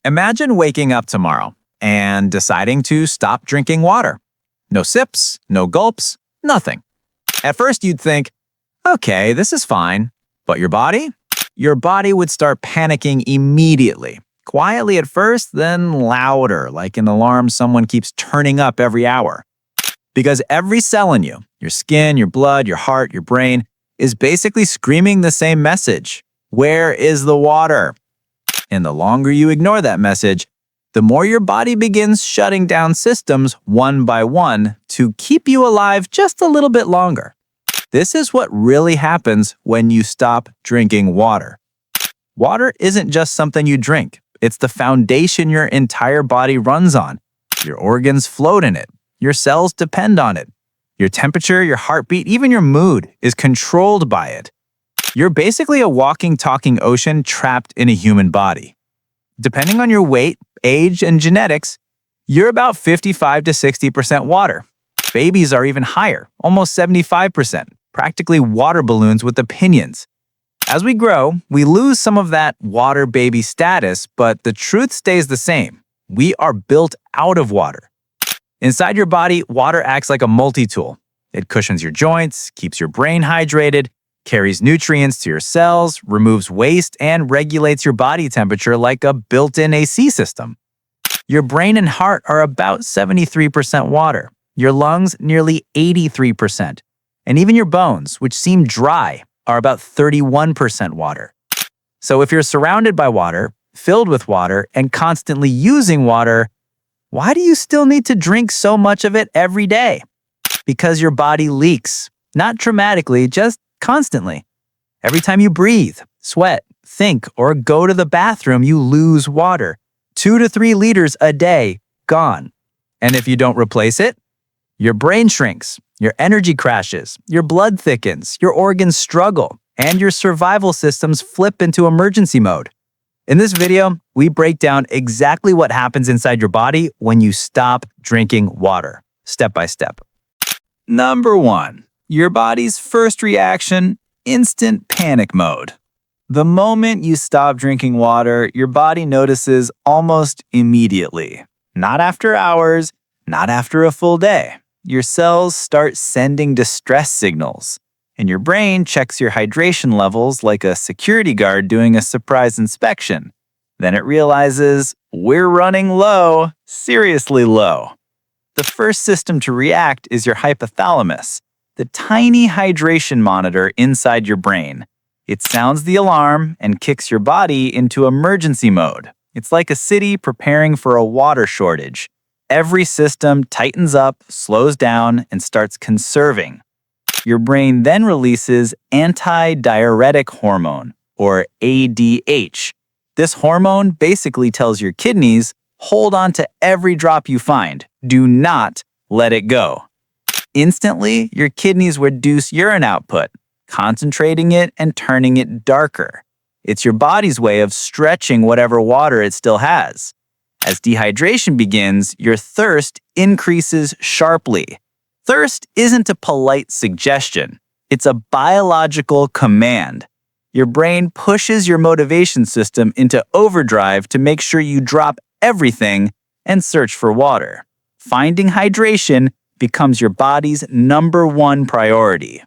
Imagine waking up tomorrow and deciding to stop drinking water. No sips, no gulps, nothing. At first you'd think, okay, this is fine. But your body? Your body would start panicking immediately. Quietly at first, then louder, like an alarm someone keeps turning up every hour. Because every cell in you, your skin, your blood, your heart, your brain, is basically screaming the same message. Where is the water? And the longer you ignore that message, the more your body begins shutting down systems one by one to keep you alive just a little bit longer. This is what really happens when you stop drinking water. Water isn't just something you drink. It's the foundation your entire body runs on. Your organs float in it. Your cells depend on it. Your temperature, your heartbeat, even your mood is controlled by it. You're basically a walking, talking ocean trapped in a human body. Depending on your weight, age, and genetics, you're about 55 to 60% water. Babies are even higher, almost 75%, practically water balloons with opinions. As we grow, we lose some of that water baby status, but the truth stays the same. We are built out of water. Inside your body, water acts like a multi-tool. It cushions your joints, keeps your brain hydrated, carries nutrients to your cells, removes waste, and regulates your body temperature like a built-in AC system. Your brain and heart are about 73% water, your lungs nearly 83%, and even your bones, which seem dry, are about 31% water. So if you're surrounded by water, filled with water, and constantly using water, why do you still need to drink so much of it every day? Because your body leaks, not dramatically, just constantly. Every time you breathe, sweat, think, or go to the bathroom, you lose water. 2 to 3 liters a day, gone. And if you don't replace it, your brain shrinks, your energy crashes, your blood thickens, your organs struggle, and your survival systems flip into emergency mode. In this video, we break down exactly what happens inside your body when you stop drinking water, step by step. Number 1. Your body's first reaction, instant panic mode. The moment you stop drinking water, your body notices almost immediately. Not after hours, not after a full day. Your cells start sending distress signals, and your brain checks your hydration levels like a security guard doing a surprise inspection. Then it realizes, we're running low, seriously low. The first system to react is your hypothalamus, the tiny hydration monitor inside your brain. It sounds the alarm and kicks your body into emergency mode. It's like a city preparing for a water shortage. Every system tightens up, slows down, and starts conserving. Your brain then releases anti-diuretic hormone, or ADH. This hormone basically tells your kidneys, hold on to every drop you find. Do not let it go. Instantly, your kidneys reduce urine output, concentrating it and turning it darker. It's your body's way of stretching whatever water it still has. As dehydration begins, your thirst increases sharply. Thirst isn't a polite suggestion. It's a biological command. Your brain pushes your motivation system into overdrive to make sure you drop everything and search for water. Finding hydration becomes your body's #1 priority.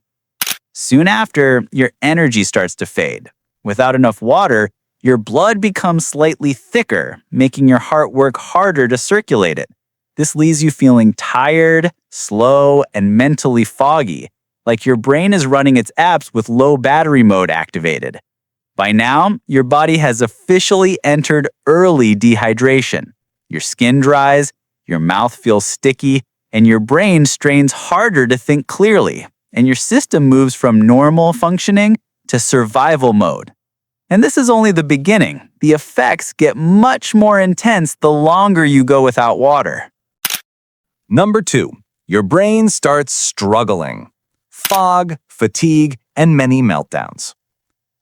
Soon after, your energy starts to fade. Without enough water, your blood becomes slightly thicker, making your heart work harder to circulate it. This leaves you feeling tired, slow, and mentally foggy, like your brain is running its apps with low battery mode activated. By now, your body has officially entered early dehydration. Your skin dries, your mouth feels sticky, and your brain strains harder to think clearly, and your system moves from normal functioning to survival mode. And this is only the beginning. The effects get much more intense the longer you go without water. Number 2. Your brain starts struggling. Fog, fatigue, and many meltdowns.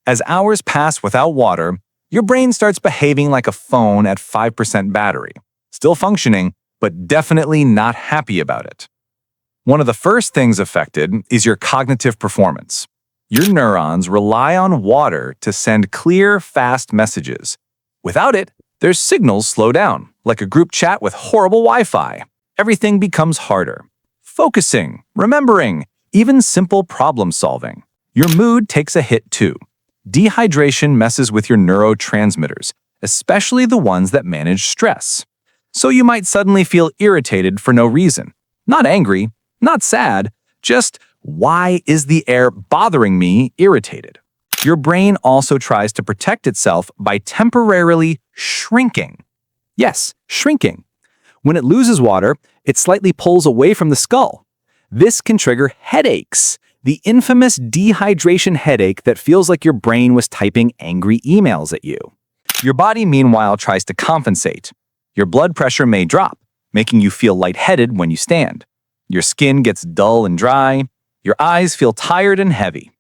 As hours pass without water, your brain starts behaving like a phone at 5% battery. Still functioning, but definitely not happy about it. One of the first things affected is your cognitive performance. Your neurons rely on water to send clear, fast messages. Without it, Their signals slow down, like a group chat with horrible Wi-Fi. Everything becomes harder. Focusing, remembering, even simple problem solving. Your mood takes a hit too. Dehydration messes with your neurotransmitters, especially the ones that manage stress. So you might suddenly feel irritated for no reason. Not angry, not sad, just why is the air bothering me irritated? Your brain also tries to protect itself by temporarily shrinking. Yes, shrinking. When it loses water, it slightly pulls away from the skull. This can trigger headaches, the infamous dehydration headache that feels like your brain was typing angry emails at you. Your body, meanwhile, tries to compensate. Your blood pressure may drop, making you feel lightheaded when you stand. Your skin gets dull and dry. Your eyes feel tired and heavy.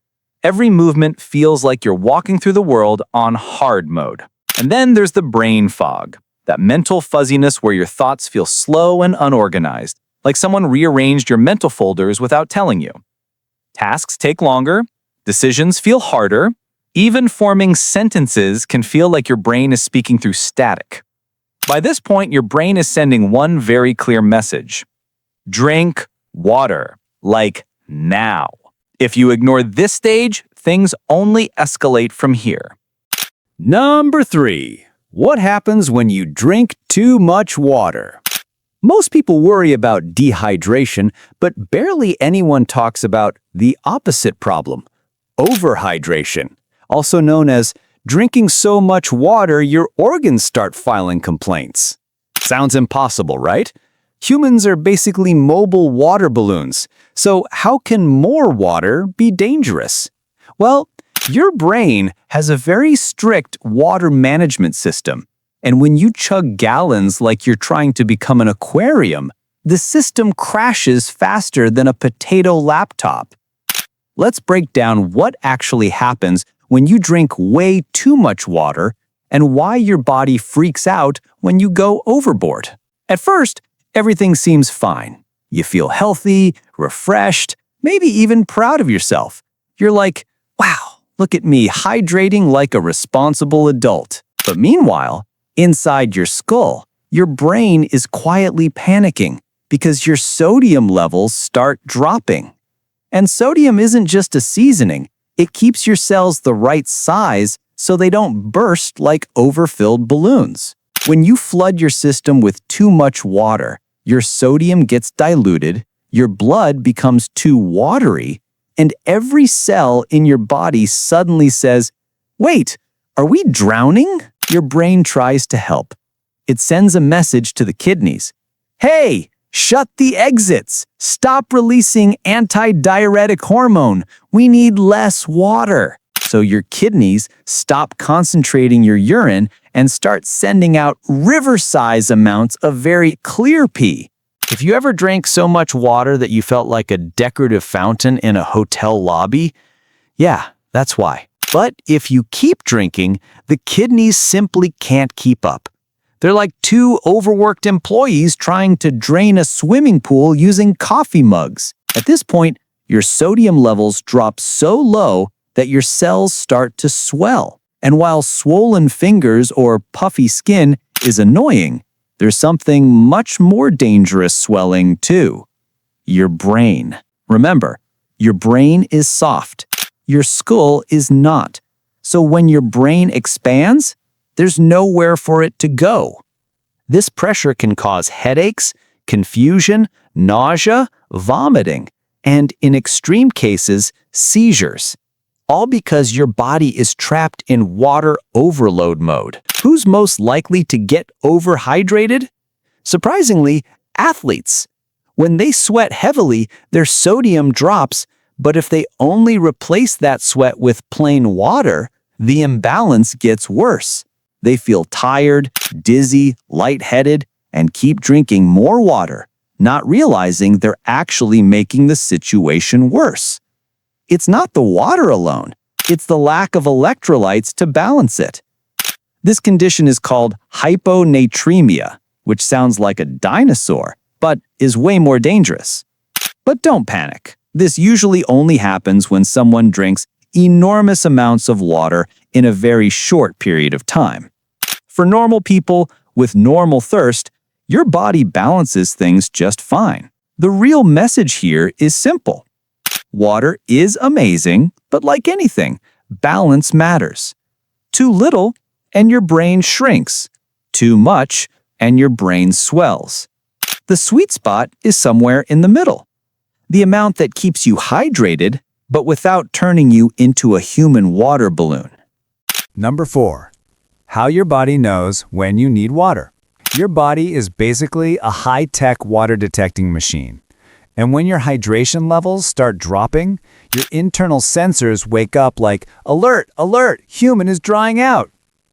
Every movement feels like you're walking through the world on hard mode. And then there's the brain fog, that mental fuzziness where your thoughts feel slow and unorganized, like someone rearranged your mental folders without telling you. Tasks take longer, decisions feel harder, even forming sentences can feel like your brain is speaking through static. By this point, your brain is sending one very clear message. Drink water, like now. If you ignore this stage, things only escalate from here. Number 3. What happens when you drink too much water? Most people worry about dehydration, but barely anyone talks about the opposite problem, overhydration, also known as drinking so much water your organs start filing complaints. Sounds impossible, right? Humans are basically mobile water balloons, so how can more water be dangerous? Well, your brain has a very strict water management system, and when you chug gallons like you're trying to become an aquarium, the system crashes faster than a potato laptop. Let's break down what actually happens when you drink way too much water and why your body freaks out when you go overboard. At first, everything seems fine. You feel healthy, refreshed, maybe even proud of yourself. You're like, wow, look at me hydrating like a responsible adult. But meanwhile, inside your skull, your brain is quietly panicking because your sodium levels start dropping. And sodium isn't just a seasoning, it keeps your cells the right size so they don't burst like overfilled balloons. When you flood your system with too much water, your sodium gets diluted, your blood becomes too watery, and every cell in your body suddenly says, wait, are we drowning? Your brain tries to help. It sends a message to the kidneys. Hey, shut the exits. Stop releasing anti-diuretic hormone. We need less water. So your kidneys stop concentrating your urine and start sending out river-size amounts of very clear pee. If you ever drank so much water that you felt like a decorative fountain in a hotel lobby, yeah, that's why. But if you keep drinking, the kidneys simply can't keep up. They're like two overworked employees trying to drain a swimming pool using coffee mugs. At this point, your sodium levels drop so low that your cells start to swell. And while swollen fingers or puffy skin is annoying, there's something much more dangerous swelling too. Your brain. Remember, your brain is soft. Your skull is not. So when your brain expands, there's nowhere for it to go. This pressure can cause headaches, confusion, nausea, vomiting, and in extreme cases, seizures. All because your body is trapped in water overload mode. Who's most likely to get overhydrated? Surprisingly, athletes. When they sweat heavily, their sodium drops, but if they only replace that sweat with plain water, the imbalance gets worse. They feel tired, dizzy, lightheaded, and keep drinking more water, not realizing they're actually making the situation worse. It's not the water alone, it's the lack of electrolytes to balance it. This condition is called hyponatremia, which sounds like a dinosaur, but is way more dangerous. But don't panic. This usually only happens when someone drinks enormous amounts of water in a very short period of time. For normal people with normal thirst, your body balances things just fine. The real message here is simple. Water is amazing, but like anything, balance matters. Too little, and your brain shrinks. Too much, and your brain swells. The sweet spot is somewhere in the middle. The amount that keeps you hydrated, but without turning you into a human water balloon. Number 4. How your body knows when you need water. Your body is basically a high-tech water detecting machine. And when your hydration levels start dropping, your internal sensors wake up like, "Alert, alert, human is drying out."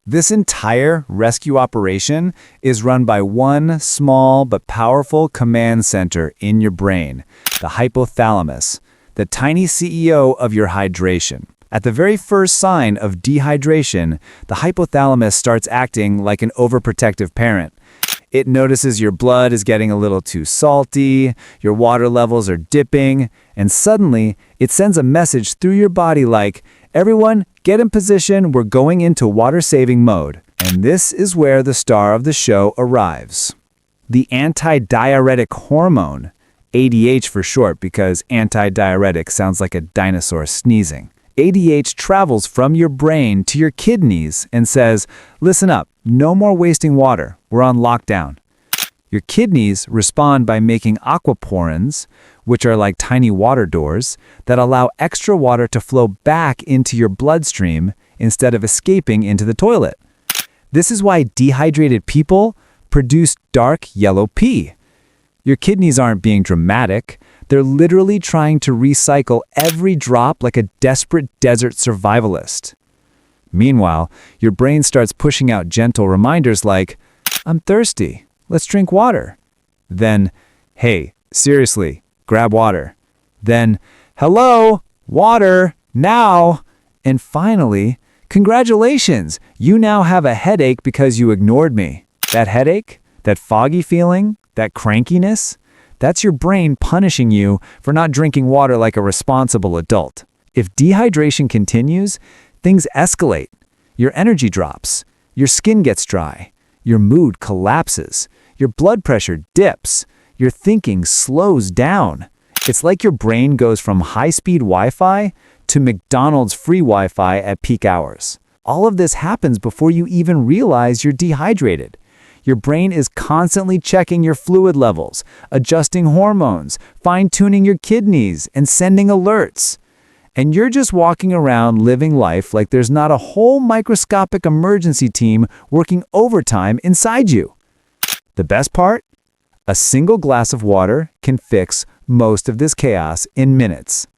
This entire rescue operation is run by one small but powerful command center in your brain, the hypothalamus, the tiny CEO of your hydration. At the very first sign of dehydration, the hypothalamus starts acting like an overprotective parent. It notices your blood is getting a little too salty, your water levels are dipping, and suddenly it sends a message through your body like, "Everyone, get in position, we're going into water-saving mode." And this is where the star of the show arrives. The antidiuretic hormone, ADH for short because antidiuretic sounds like a dinosaur sneezing. ADH travels from your brain to your kidneys and says, "Listen up, no more wasting water, we're on lockdown." Your kidneys respond by making aquaporins, which are like tiny water doors, that allow extra water to flow back into your bloodstream instead of escaping into the toilet. This is why dehydrated people produce dark yellow pee. Your kidneys aren't being dramatic. They're literally trying to recycle every drop like a desperate desert survivalist. Meanwhile, your brain starts pushing out gentle reminders like, "I'm thirsty, let's drink water." Then, "Hey, seriously, grab water." Then, "Hello, water, now." And finally, "Congratulations, you now have a headache because you ignored me." That headache, that foggy feeling, that crankiness, that's your brain punishing you for not drinking water like a responsible adult. If dehydration continues, things escalate. Your energy drops, your skin gets dry, your mood collapses, your blood pressure dips, your thinking slows down. It's like your brain goes from high-speed Wi-Fi to McDonald's free Wi-Fi at peak hours. All of this happens before you even realize you're dehydrated. Your brain is constantly checking your fluid levels, adjusting hormones, fine-tuning your kidneys, and sending alerts. And you're just walking around living life like there's not a whole microscopic emergency team working overtime inside you. The best part? A single glass of water can fix most of this chaos in minutes.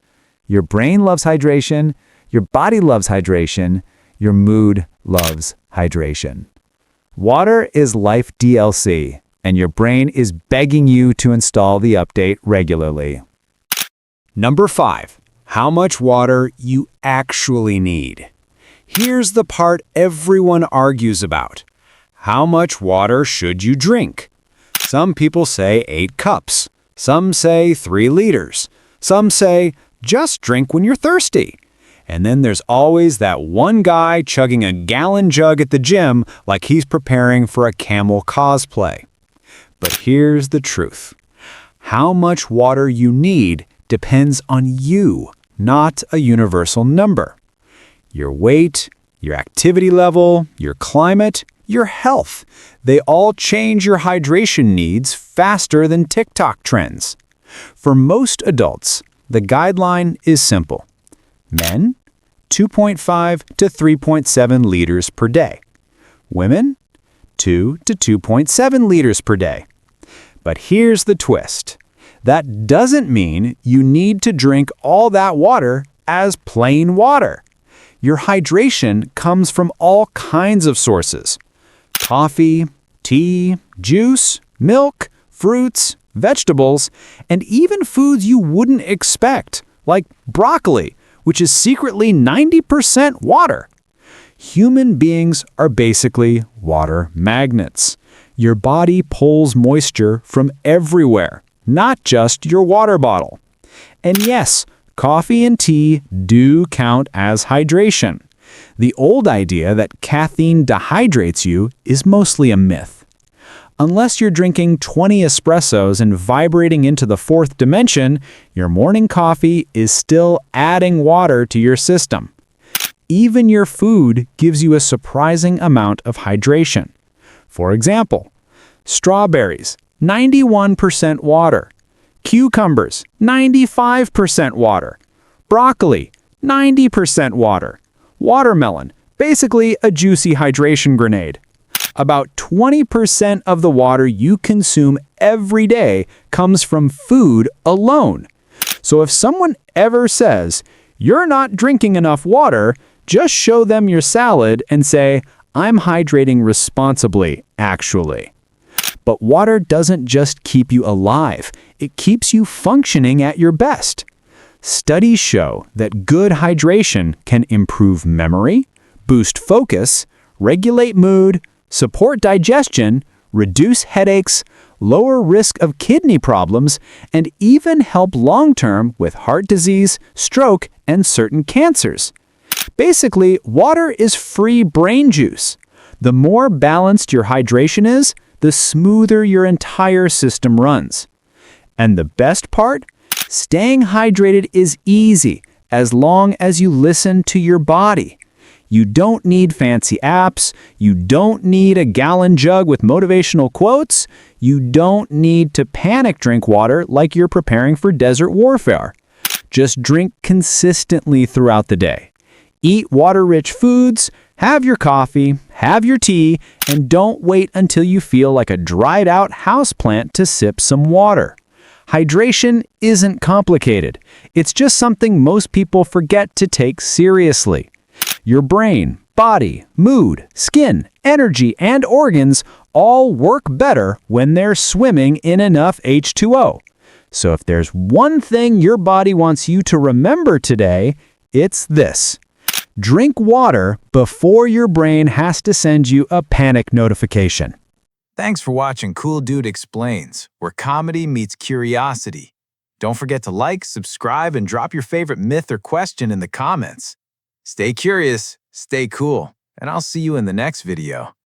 Your brain loves hydration, your body loves hydration, your mood loves hydration. Water is life DLC, and your brain is begging you to install the update regularly. Number 5. How much water you actually need. Here's the part everyone argues about. How much water should you drink? Some people say 8 cups. Some say 3 liters. Some say just drink when you're thirsty. And then there's always that one guy chugging a gallon jug at the gym like he's preparing for a camel cosplay. But here's the truth. How much water you need depends on you, not a universal number. Your weight, your activity level, your climate, your health, they all change your hydration needs faster than TikTok trends. For most adults, the guideline is simple. Men, 2.5 to 3.7 liters per day. Women, 2 to 2.7 liters per day. But here's the twist. That doesn't mean you need to drink all that water as plain water. Your hydration comes from all kinds of sources. Coffee, tea, juice, milk, fruits, vegetables, and even foods you wouldn't expect, like broccoli, which is secretly 90% water. Human beings are basically water magnets. Your body pulls moisture from everywhere, not just your water bottle. And yes, coffee and tea do count as hydration. The old idea that caffeine dehydrates you is mostly a myth. Unless you're drinking 20 espressos and vibrating into the fourth dimension, your morning coffee is still adding water to your system. Even your food gives you a surprising amount of hydration. For example, strawberries, 91% water. Cucumbers, 95% water. Broccoli, 90% water. Watermelon, basically a juicy hydration grenade. About 20% of the water you consume every day comes from food alone. So if someone ever says, "You're not drinking enough water," just show them your salad and say, "I'm hydrating responsibly, actually." But water doesn't just keep you alive, it keeps you functioning at your best. Studies show that good hydration can improve memory, boost focus, regulate mood, support digestion, reduce headaches, lower risk of kidney problems, and even help long-term with heart disease, stroke, and certain cancers. Basically, water is free brain juice. The more balanced your hydration is, the smoother your entire system runs. And the best part? Staying hydrated is easy as long as you listen to your body. You don't need fancy apps. You don't need a gallon jug with motivational quotes. You don't need to panic drink water like you're preparing for desert warfare. Just drink consistently throughout the day. Eat water-rich foods, have your coffee, have your tea, and don't wait until you feel like a dried-out houseplant to sip some water. Hydration isn't complicated. It's just something most people forget to take seriously. Your brain, body, mood, skin, energy, and organs all work better when they're swimming in enough H2O. So if there's one thing your body wants you to remember today, it's this. Drink water before your brain has to send you a panic notification. Thanks for watching Cool Dude Explains, where comedy meets curiosity. Don't forget to like, subscribe, and drop your favorite myth or question in the comments. Stay curious, stay cool, and I'll see you in the next video.